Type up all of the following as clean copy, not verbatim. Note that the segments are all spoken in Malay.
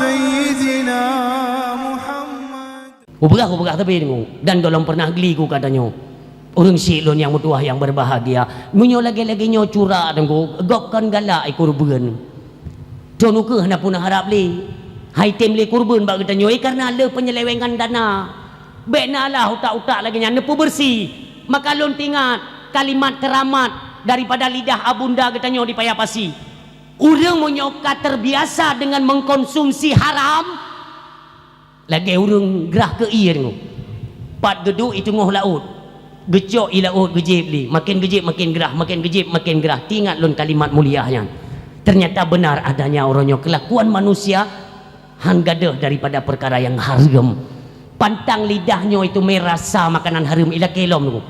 سيدنا محمد. Ubah tapi ni dan dalam pernah geli ku katanya. Orang silon yang mutuah yang berbahagia. Munyo lagi-lagi nyo curah tengku, gokkan galak kurban. Jono ke hendak pun harap li. Hai tim li kurban bak katanya karena le penyelewengan dana. Benalah utak-utak lagi nya nepu bersih. Maka lon tingat kalimat keramat daripada lidah abunda katanya di payapasi. Urang monyoka terbiasa dengan mengkonsumsi haram. Lagi urang gerah ke ieu tengok. Pat geduk itu ngoh laut. Gecok i laut gejib li. Makin gejib makin gerah, makin gejib makin gerah. Tingat lon kalimat muliahnya. Ternyata benar adanya orangnya kelakuan manusia hanggadah daripada perkara yang haram. Pantang lidahnya itu merasa makanan haram ila kelom tu.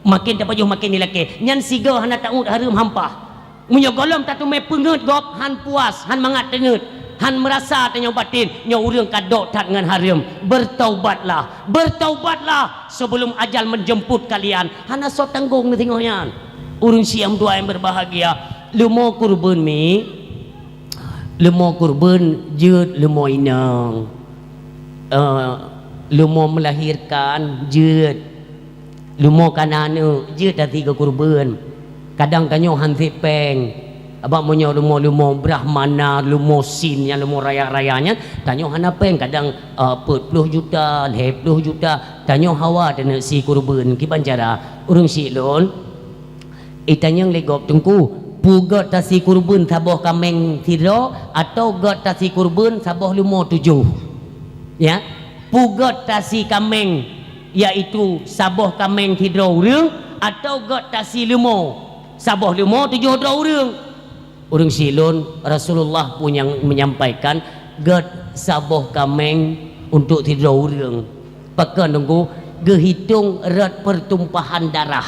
Makin dapat jauh makin ilake. Nyan siga hana taud haram hampah. Munyo golom tatu me pengeut gop han puas, han mangat tengeut. Han merasa tanya batin nya urang kadok tat dengan haram. Bertaubatlah, bertaubatlah sebelum ajal menjemput kalian. Hana so tanggung ni tengoknya. Urang siam dua yang berbahagia. Lumo kurban mi. Lumo kurban jeut lumo inang. Lumo melahirkan jeut. Lumo kanana jeut dah 3 kurban. Kadang kanyo han peng. Abang monyo lumo brahmana, lumo sin yang lumo raya-rayanya, tanyo hana peng kadang 40 juta, 10 juta, tanyo hawa dan si kurban kiban cara urang silon itanyang legop tengku pugot ta si kurban saboh kameng tiro atau got ta si kurban saboh lumo 7 ya pugot ta si kameng yaitu saboh kameng tiro urang atau got ta si lumo saboh lumo 7 urang. Orang silon Rasulullah pun yang menyampaikan gad saboh kameng untuk tidur orang pakai nunggu gehitung rat pertumpahan darah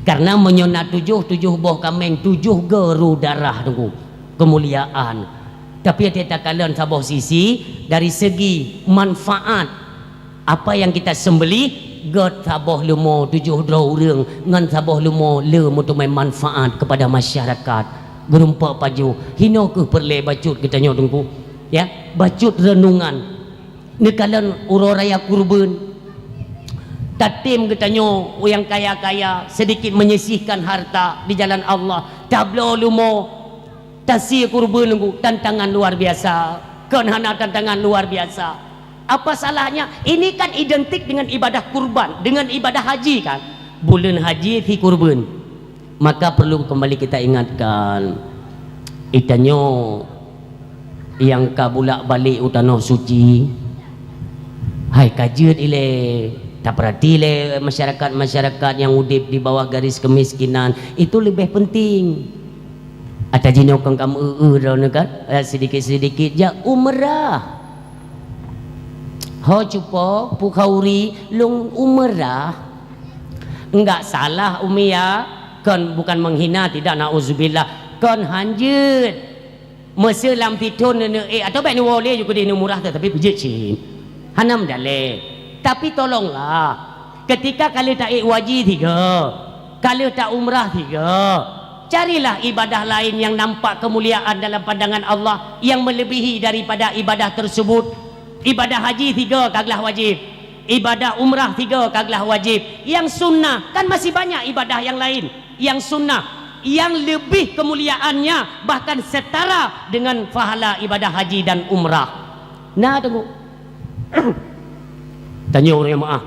karena menyona 7 boh kameng 7 geru darah nunggu kemuliaan. Tapi kita kalian saboh sisi dari segi manfaat apa yang kita sembeli gad saboh lumo 7 orang ngan saboh lumo le untuk manfaat kepada masyarakat. Gerumpa paju hino ke perle bacut kita nyodungku ya bacut renungan nekalan uro raya kurban tatim kita nyo yang kaya-kaya sedikit menyisihkan harta di jalan Allah tablo lumo tasi kurban nunggu tantangan luar biasa kenhana tantangan luar biasa. Apa salahnya ini kan identik dengan ibadah kurban dengan ibadah haji kan bulan haji fi kurban. Maka perlu kembali kita ingatkan itanyo yang kabulak balik utanoh suci hai kajian ile tak perhati le masyarakat yang udip di bawah garis kemiskinan itu lebih penting ada jinokang kamu kan sedikit-sedikit ja umrah ho cupo pukauri lung umrah enggak salah umia kan bukan menghina tidak nauzubillah kan hanjut masa lam pitun atau baik ni boleh juga dia murah tapi pijit cin hanam dale tapi tolonglah ketika kalian tak wajib 3 kalian tak umrah 3 carilah ibadah lain yang nampak kemuliaan dalam pandangan Allah yang melebihi daripada ibadah tersebut. Ibadah haji 3 kaglah wajib, ibadah umrah 3 kaglah wajib, yang sunnah kan masih banyak ibadah yang lain yang sunnah yang lebih kemuliaannya bahkan setara dengan pahala ibadah haji dan umrah. Nah tunggu tanya orang yang maaf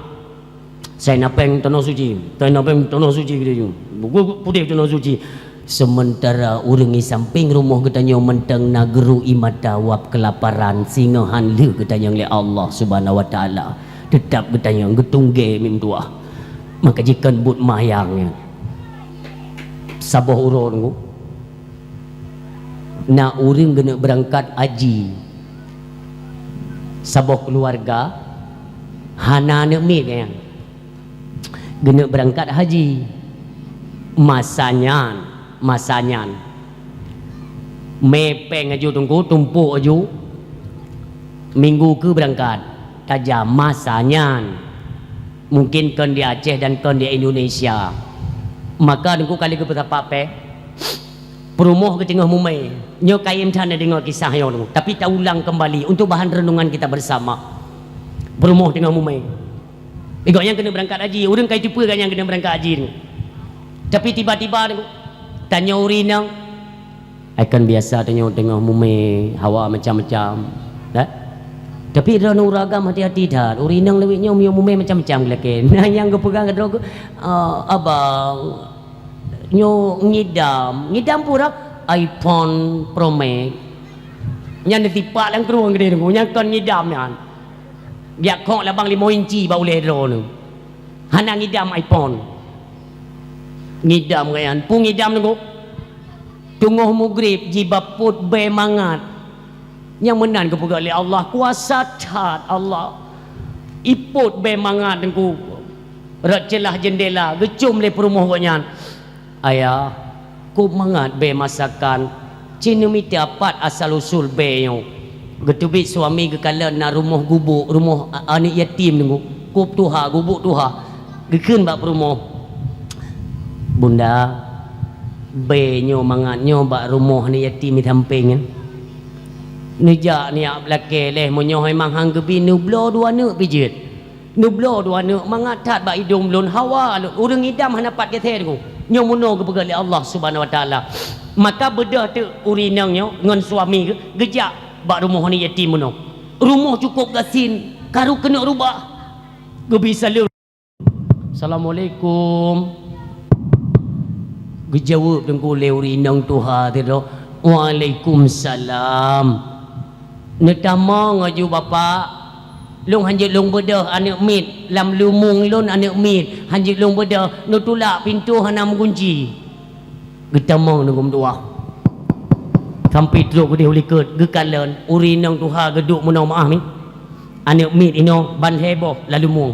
saya napeng tanah suci saya napeng tanah suci gitu buku putih tanah suci sementara orang di samping rumah katanya mentang nageru imata wap kelaparan singahan le katanya oleh Allah Subhanahu wa taala tetap katanya getungge mim tua maka jika but mayangnya sabah urun na uring gena berangkat haji sabah keluarga hana nemik yang gena berangkat haji masanya mepeng aju tunggu tumpuk aju minggu ke berangkat tajam masanya mungkin kan di Aceh dan kan di Indonesia maka nunggu kali ke betapa Perumoh ke tengah mumai. Nyo kaim sana dengar kisah yo tu. Tapi tak ulang kembali untuk bahan renungan kita bersama. Perumoh tengah mumai. Ikut yang kena berangkat haji, urang kai tipu kan yang kena berangkat haji ni. Tapi tiba-tiba ni tanya urinang akan biasa tanya tengah mumai hawa macam-macam. Dah. Tapi dia nak uragam hati-hati dah. Urinang lewitnya mumai macam-macam leken. Nah yang ke pegang ke abang nyo ngidam pura iPhone Pro Max yang tipak lang keruang gede tu yang kon ngidam yan dia kok labang 5 inci bau ledro tu hana ngidam iPhone ngidam kayan pun ngidam tu tunggu maghrib jibaput be mangat yang menan ke pegak oleh Allah kuasa cat Allah iput be mangat tu rak celah jendela gecum le perumah kanyan ayah ku mangat be masakan cina miti apat asal usul be yo getubik suami ke kala na rumah gubuk rumah anak yatim nunggu kup tuha gubuk tuha gekeun bak rumah bunda be nyo mangat nyo bak rumah ni yatim di samping kan nejak ni ak belake leh monyo hai mang hang gebi nublo dua neuk pijet nublo dua neuk mangat tat bak hidung lun hawa lun urang idam hanapat ke the tu nyo muno ke pegali Allah Subhanahu wa taala maka bedah tu urinang nyo ngan suami ke gejak bak rumah ni yatim muno rumah cukup gasin karu kena rubah gebi salu Assalamualaikum gejawab dengku le urinang tuha tu Waalaikumsalam netama ngaju bapa long hanjit long bedah anak mit lam lumung lon anak mit hanjit long bedah no tulak pintu hana mengunci getamang nungum dua sampai teruk gede uliket gekalan urinang tuha geduk menau maaf ni anak mit ino ban heboh lalu mung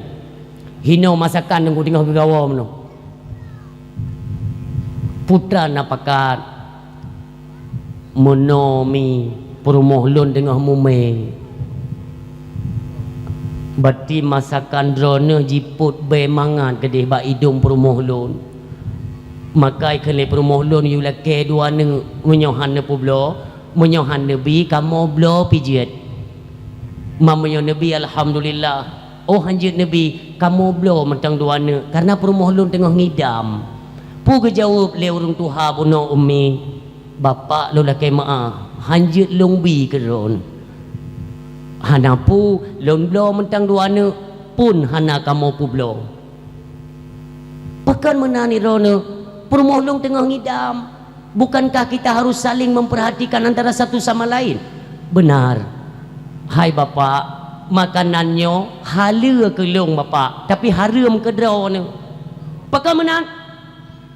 hino masakan nunggu tengah gegawa menau putra napakat monomi perumoh lon tengah mume bati masakan drone jiput be mangan kedih ba hidung perumoh lon makai kene perumoh lon yu lake dua ne menyohan ne publo menyohan nabi kamu blo pijet mamanya nabi alhamdulillah oh hanjit nabi kamu blo mentang dua ne karena perumoh lon tengah ngidam pu ke jawab le urang tuha buno ummi bapa lo lake maah hanjit longbi keron hana pu lon blo mentang dua ne pun hana kamu pu blo pakan menani rone perumoh long tengah ngidam bukankah kita harus saling memperhatikan antara satu sama lain benar hai bapa makanannya hala ke long bapa tapi haram ke drone pakan menan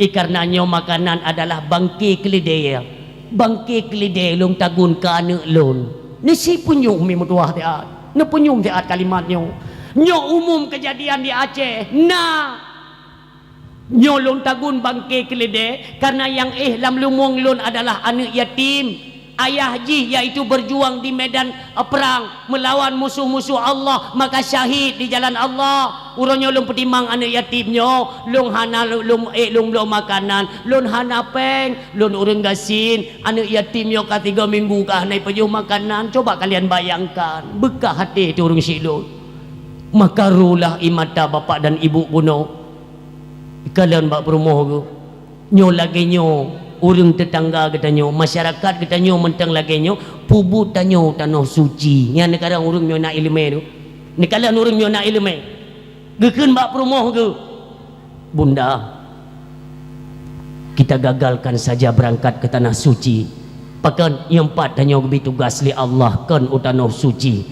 karenanya makanan adalah bangke keledai bangke keledai long tagun ke anak lon ni si punyung mi mutuah tiat ni punyung tiat kalimatnya nyo umum kejadian di Aceh nah nyo lon tagun bangke keledai karena yang lam lumung lon adalah anak yatim ayah ji yaitu berjuang di medan perang melawan musuh-musuh Allah maka syahid di jalan Allah urangnya lon petimang anak yatimnya lon hana lon lon makanan lon hana peng lon urang gasin anak yatimnya ka 3 minggu kah naik pejuh makanan coba kalian bayangkan bekah hati tu urang silon maka rulah imata bapak dan ibu kuno kalian bak perumoh ke nyo lagi nyo urang tetangga katanya masyarakat katanya mentang lagi nyo pubut tanyo tanah suci yang sekarang urang nyo nak ilmu tu ni kalian urang nyo nak ilmu gekeun bak perumoh ke bunda kita gagalkan saja berangkat ke tanah suci pakan yang 4 tanyo gebi tugas li Allah kan tanah suci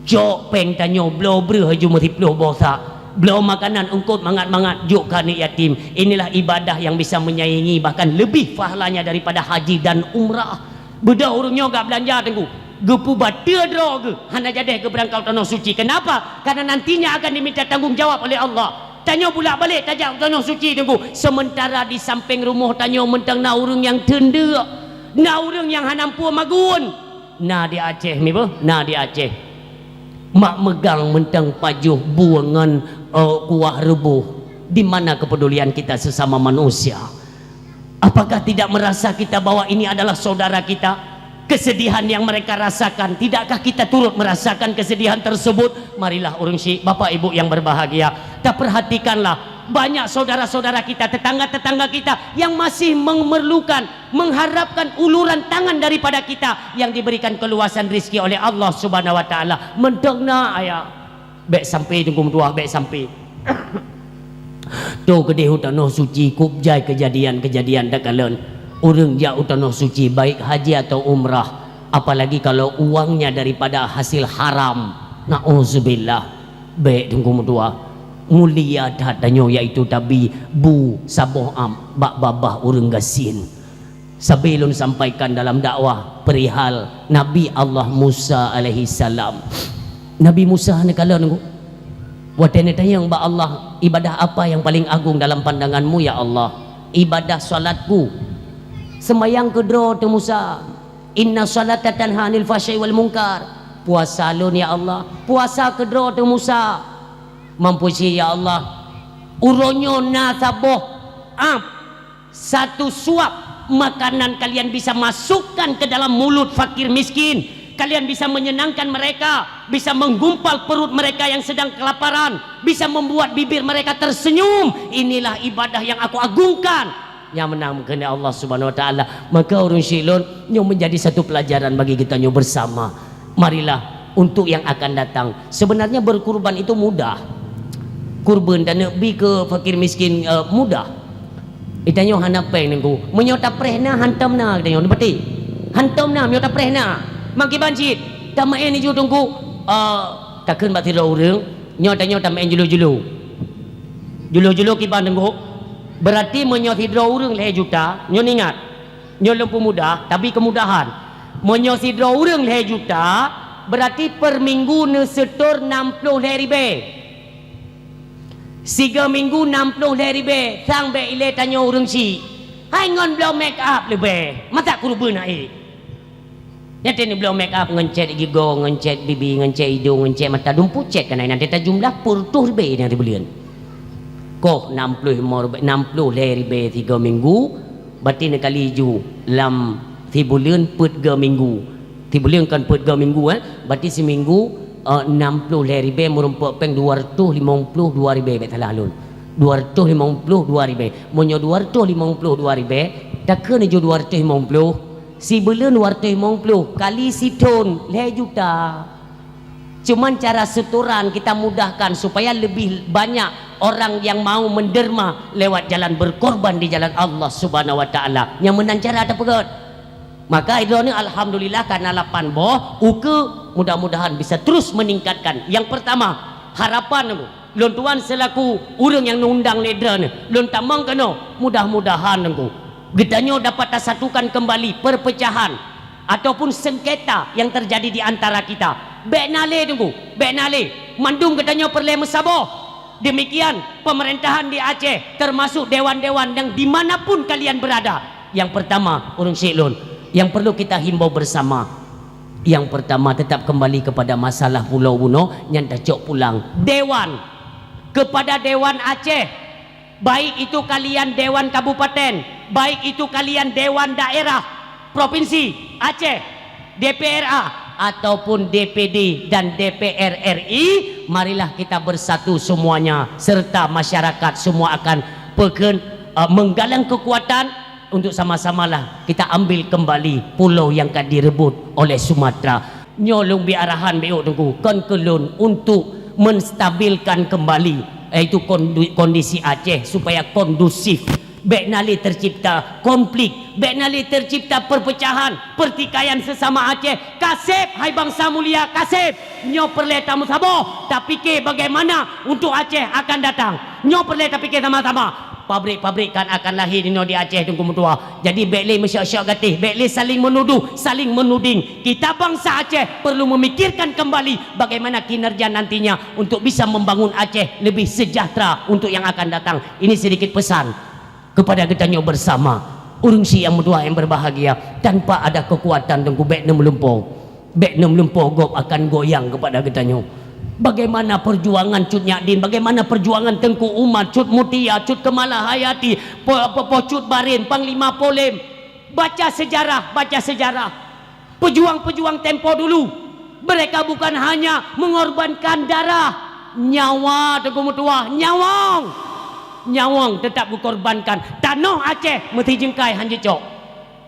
jok peng tanyo blo bre haju mati ploh bosa beliau makanan ungkut mangat-mangat juk kani yatim inilah ibadah yang bisa menyaingi bahkan lebih pahalanya daripada haji dan umrah bedah urungnya gak belanja tengku gepu batia dro ke hana jadeh ke berangkau tanah suci kenapa karena nantinya akan diminta tanggungjawab oleh Allah tanya pula balik tajak tanah suci tengku sementara di samping rumah tanya mentang na urung yang tenda na urung yang hanampu magun na di Aceh ni apa na di Aceh mak megang mentang pajuh buangan kuah rebuh di mana kepedulian kita sesama manusia Apakah tidak merasa kita bahwa ini adalah saudara kita? Kesedihan yang mereka rasakan, tidakkah kita turut merasakan kesedihan tersebut? Marilah urang syekh, bapak ibu yang berbahagia, kita perhatikanlah banyak saudara-saudara kita, tetangga-tetangga kita yang masih memerlukan, mengharapkan uluran tangan daripada kita yang diberikan keluasan rezeki oleh Allah Subhanahu wa taala. Mendengna ayah baik sampai tunggu tua baik sampai tu kedih utanoh suci kubjai kejadian-kejadian dakalan urang ja utanoh suci baik haji atau umrah, apalagi kalau uangnya daripada hasil haram, nauzubillah. Baik tunggu tua mulia datanyo yaitu tabi bu saboh am bak babah urang gasin sebelum sampaikan dalam dakwah perihal Nabi Allah Musa alaihi salam. Nabi Musa nekala nunggu watene tanya mbak Allah, ibadah apa yang paling agung dalam pandanganmu ya Allah? Ibadah salatku. Semayang kedro tu Musa, inna salata tanha 'anil fahsya'i wal munkar. Puasa lun ya Allah, puasa kedro tu Musa. Mampu si ya Allah, uronyo na saboh satu suap makanan kalian bisa masukkan ke dalam mulut fakir miskin, kalian bisa menyenangkan mereka, bisa menggumpal perut mereka yang sedang kelaparan, bisa membuat bibir mereka tersenyum. Inilah ibadah yang aku agungkan, yang menang kepada Allah Subhanahu wa taala. Maka urang syilun nyo menjadi satu pelajaran bagi kita nyo bersama. Marilah untuk yang akan datang, sebenarnya berkurban itu mudah. Kurban dan nabi ke fakir miskin mudah. Itanyo hanapeng nengku menyota prehna hantamna itanyo berarti hantamna menyota prehna mangki banjit tamaen ni judungku takkeun bat tiro urang nyotanyo tamaen julu-julu ki bandengku berarti menyot hidro urang leh juta nyo ingat nyo lempu mudah tapi kemudahan menyot hidro urang leh juta berarti per minggu ne setor 60 ribu. 3 minggu 60 ribu. Sang be ile tanyo urang si. Hai ngon blow make up lebe. Mata kurban ai. Nyate ni blow make up ngencet gigo, ngencet bibi, ngencet hidung, ngencet mata dumpu cet kan nanti ta jumlah purtuh ribu nanti belian. Koh 60 ribu 3 minggu. Berarti nak kali ju lam 3 bulan put 3 minggu. 3 bulan kan put 3 minggu berarti seminggu 60 ribu merumpuk peng 252 ribu betul alun 252 ribu monyo 252 ribu takkan jo 250 si bulan 250 kali si ton le juta. Cuman cara setoran kita mudahkan supaya lebih banyak orang yang mau menderma lewat jalan berkorban di jalan Allah Subhanahu wa taala. Yang menang cara ada pegat. Maka ini alhamdulillah karena 8 boh uke mudah-mudahan bisa terus meningkatkan. Yang pertama harapan lon tuan selaku urang yang nundang ledran lon tamang kano mudah-mudahan nengku getanyo dapat satukan kembali perpecahan ataupun sengketa yang terjadi di antara kita. Beknale nengku beknale mandung getanyo perle mesabo. Demikian pemerintahan di Aceh termasuk dewan-dewan yang dimanapun kalian berada. Yang pertama urang syilun yang perlu kita himbau bersama, yang pertama tetap kembali kepada masalah Pulau Buno yang dacok pulang dewan kepada Dewan Aceh, baik itu kalian Dewan Kabupaten, baik itu kalian Dewan Daerah Provinsi Aceh, DPRA ataupun DPD dan DPR RI, marilah kita bersatu semuanya serta masyarakat semua akan menggalang kekuatan untuk sama-samalah kita ambil kembali pulau yang akan direbut oleh Sumatera. Nyolong bi arahan beok tunggu kon kelun untuk menstabilkan kembali yaitu kondisi Aceh supaya kondusif. Beknali tercipta konflik, beknali tercipta perpecahan, pertikaian sesama Aceh. Kasep hai bangsa mulia, kasep nyo perle tamu sabo tapi ke bagaimana untuk Aceh akan datang. Nyo perle tapi ke sama-sama pabrik-pabrik kan akan lahir di Aceh tunggu mutua. Jadi bekle mesyak-syak gatih, bekle saling menuduh, saling menuding. Kita bangsa Aceh perlu memikirkan kembali bagaimana kinerja nantinya untuk bisa membangun Aceh lebih sejahtera untuk yang akan datang. Ini sedikit pesan kepada kita nyo bersama. Urang si yang mutua yang berbahagia, tanpa ada kekuatan tunggu bekne melumpur. Bekne melumpur gop akan goyang kepada kita nyo. Bagaimana perjuangan Cut Nyadin, bagaimana perjuangan Tengku Umar, Cut Mutia, Cut Kemala Hayati, Cut Barin, Panglima Polim. Baca sejarah, baca sejarah. Pejuang-pejuang tempo dulu, mereka bukan hanya mengorbankan darah, nyawa Tengku Mutua, nyawang tetap dikorbankan. Tanah Aceh mesti jengkai hanjit cok,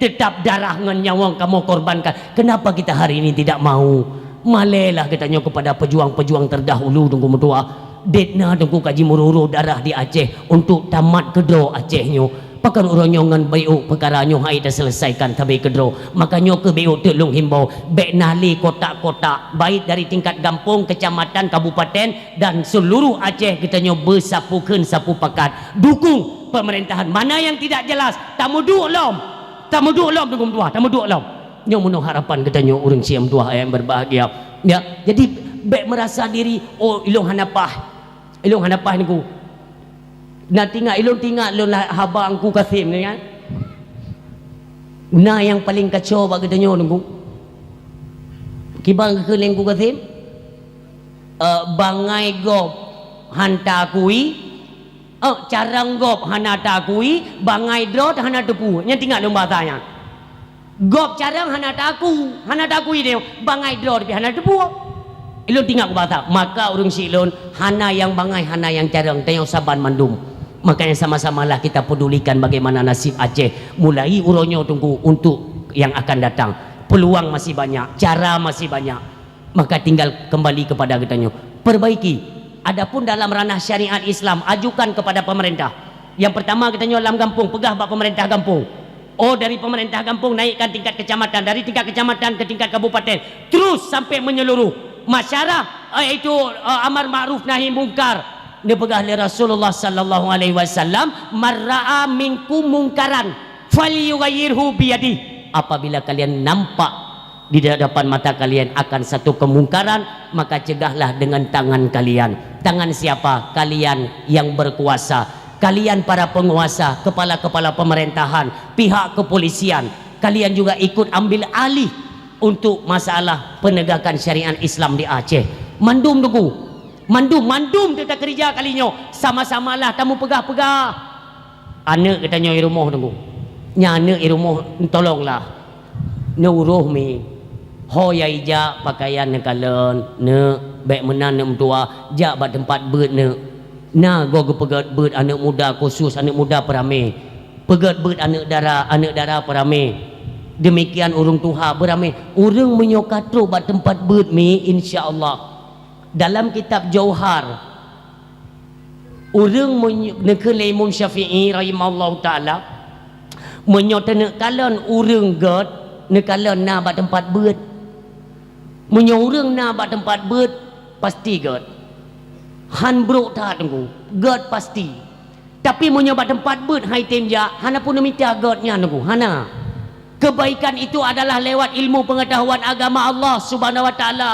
tetap darah dengan nyawang kamu korbankan. Kenapa kita hari ini tidak mau? Malelah katanya kepada pejuang-pejuang terdahulu Tengku Mutua. Detna Tengku Kaji Mururu darah di Aceh untuk tamat kedro Acehnya. Pakan orang nyongan bayu perkaranya hai dah selesaikan tabi kedro. Makanya ke bayu telung himbau bek nali kotak-kotak baik dari tingkat kampung, kecamatan, kabupaten dan seluruh Aceh katanya bersapukan sapu pakat dukung pemerintahan. Mana yang tidak jelas tamu duk lom Tengku Mutua, tamu duk lom. Yang menuh harapan katanya orang siam tua yang berbahagia. Ya, jadi bek merasa diri oh ilung hanapah niku. Ilung tinggal ilung haba angku kasim ni kan. Nah yang paling kacau bagi katanya niku. Kibang keleng ku kasim. Bangai gop hanta kui. Carang gop hanata kui, bangai drot hana tepu. Yang tinggal dong bahasanya. Gop carang hana taku ini bangai dror bi hana debu ilun tinggal bahasa. Maka urung si ilun hana yang bangai hana yang carang tayang saban mandum. Makanya sama-samalah kita pedulikan bagaimana nasib Aceh mulai uronyo tunggu untuk yang akan datang. Peluang masih banyak, cara masih banyak, maka tinggal kembali kepada katanya perbaiki. Adapun dalam ranah syariat Islam ajukan kepada pemerintah. Yang pertama katanya dalam kampung pegah bak pemerintah kampung. Oh, dari pemerintah kampung naikkan tingkat kecamatan, dari tingkat kecamatan ke tingkat kabupaten, terus sampai menyeluruh masyarakat, yaitu amar ma'ruf nahi mungkar. Dia pegah oleh Rasulullah sallallahu alaihi wasallam, marra'a minkum mungkaran falyughayyirhu biyadi. Apabila kalian nampak di hadapan mata kalian akan satu kemungkaran, maka cegahlah dengan tangan kalian. Tangan siapa? Kalian yang berkuasa. Kalian para penguasa, kepala-kepala pemerintahan, pihak kepolisian, kalian juga ikut ambil alih untuk masalah penegakan syariat Islam di Aceh. Mandum tunggu, mandum kita kerja kalinya. Sama-samalah tamu pegah-pegah. Anak katanya di rumah tunggu. Nyana di rumah tolonglah. Nuruh mi. Hoya ija pakaian nekalen, ne baik menan ne tua, jak bat tempat ber ne. Nah, gua pegat bird anak muda khusus anak muda perame. Pegat bird anak dara perame. Demikian urung tuha berame. Urang menyokatro bat tempat bird mi insya-Allah. Dalam kitab Jauhar urang nekele Imam Syafi'i rahimallahu taala menyotene kalan urang god nekalan na bat tempat bird. Menyorang na bat tempat bird pasti god. Han bro tak tunggu god pasti. Tapi menyobat tempat bird hai temja hana pun minta godnya tunggu hana. Kebaikan itu adalah lewat ilmu pengetahuan agama Allah Subhanahu wa taala.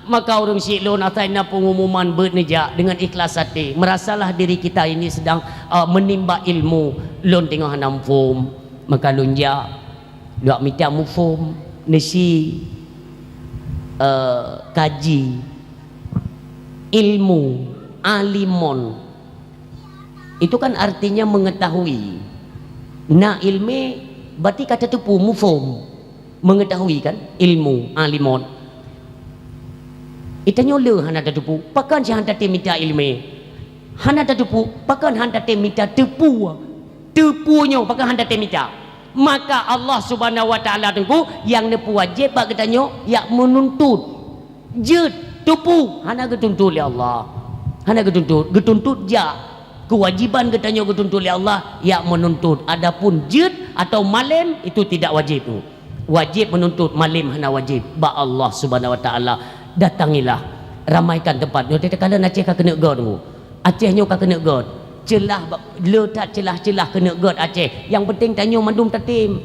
Maka orang silon ataina pengumuman bird neja dengan ikhlas hati. Merasalah diri kita ini sedang menimba ilmu. Lon tengok hanam form maka lunja dak minta mu form nasi kaji ilmu alimon itu kan artinya mengetahui. Na ilmi berarti kata tepu mufum mengetahui kan ilmu alimon. Itanya le hana tepu pakan si handa te minta ilmi hana tepu pakan handa te minta tepunya pakan handa te minta. Maka Allah Subhanahu wa taala tengku yang nepu wajib bak katanya yang menuntut jed tepu hana getuntut oleh Allah. Hana getuntut ja kewajiban katanya getuntut oleh Allah yang menuntut. Adapun jed atau malam itu tidak wajib tu. Wajib menuntut malam hana wajib. Ba Allah Subhanahu wa taala datangilah ramaikan tempat. Dia kata kalau Aceh ka kena god tu. Acehnya ka kena god. Celah letak celah-celah kena god Aceh. Yang penting tanya mandum tatim.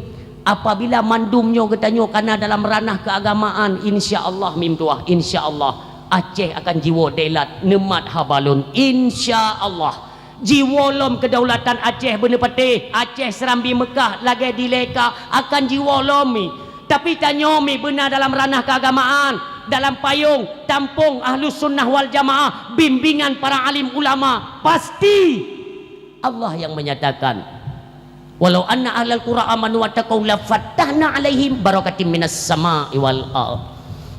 Apabila mandumnya katanya karena dalam ranah keagamaan insya-Allah mim tuah insya-Allah Aceh akan jiwa delat nemat habalun insya-Allah. Jiwa lom kedaulatan Aceh bener patih Aceh Serambi Mekah lagi dileka akan jiwa lomi Tapi tanyomi benar dalam ranah keagamaan, dalam payung tampung Ahlus Sunnah wal Jamaah, bimbingan para alim ulama, pasti Allah yang menyatakan, walau anna ahlal qura amanu wattaqau la fattahna alaihim barakatim minas sama'i wal ardh.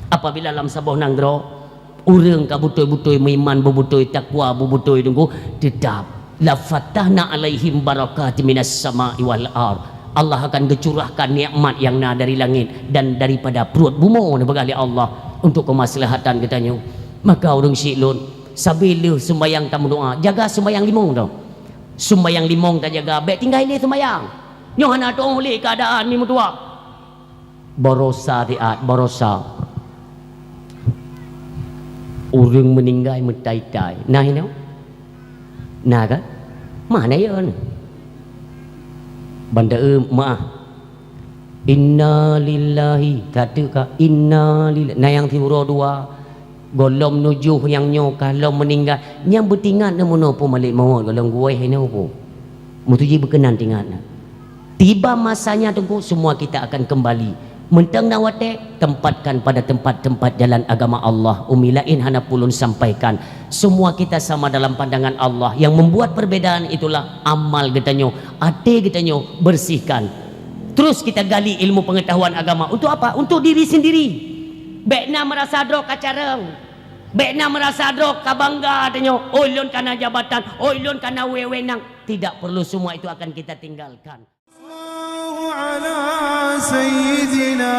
Apabila dalam sebuah nanggro urang ka betul-betul beriman, betul takwa, betul tunggu tetap la fattahna alaihim barakatim minas sama'i wal ardh. Allah akan kecurahkan nikmat yang na dari langit dan daripada perut bumi bagi Allah untuk kemaslahatan katanya. Maka orang syiklun sabila sembahyang tamu doa, jaga sembahyang limong tau. Sembahyang limong tak jaga, baik tinggal dia sembahyang. Nyoh ana tu oleh keadaan ni mutua. Borosa tiat, borosa. Orang meninggal mentai-tai. Nah ini. Nah kan? Mana ya ni? Banda maaf. Inna lillahi, kata ka inna lillahi. Nah yang tiura dua. Golom nujuh yang nyo kalau meninggal yang bertingat na mono pun malik maut golong gue hene opo mutuji berkenan tingat na tiba masanya tunggu semua kita akan kembali mentang nawate tempatkan pada tempat-tempat jalan agama Allah umilain hana pulun sampaikan semua kita sama dalam pandangan Allah. Yang membuat perbedaan itulah amal kita nyo, hati kita nyo bersihkan, terus kita gali ilmu pengetahuan agama untuk apa? Untuk diri sendiri. Bekna merasa drok kacareng, bekna merasa drok kabangga tanya, ulun kana jabatan, ulun kana wewenang. Tidak perlu, semua itu akan kita tinggalkan. Allahu ala sayyidina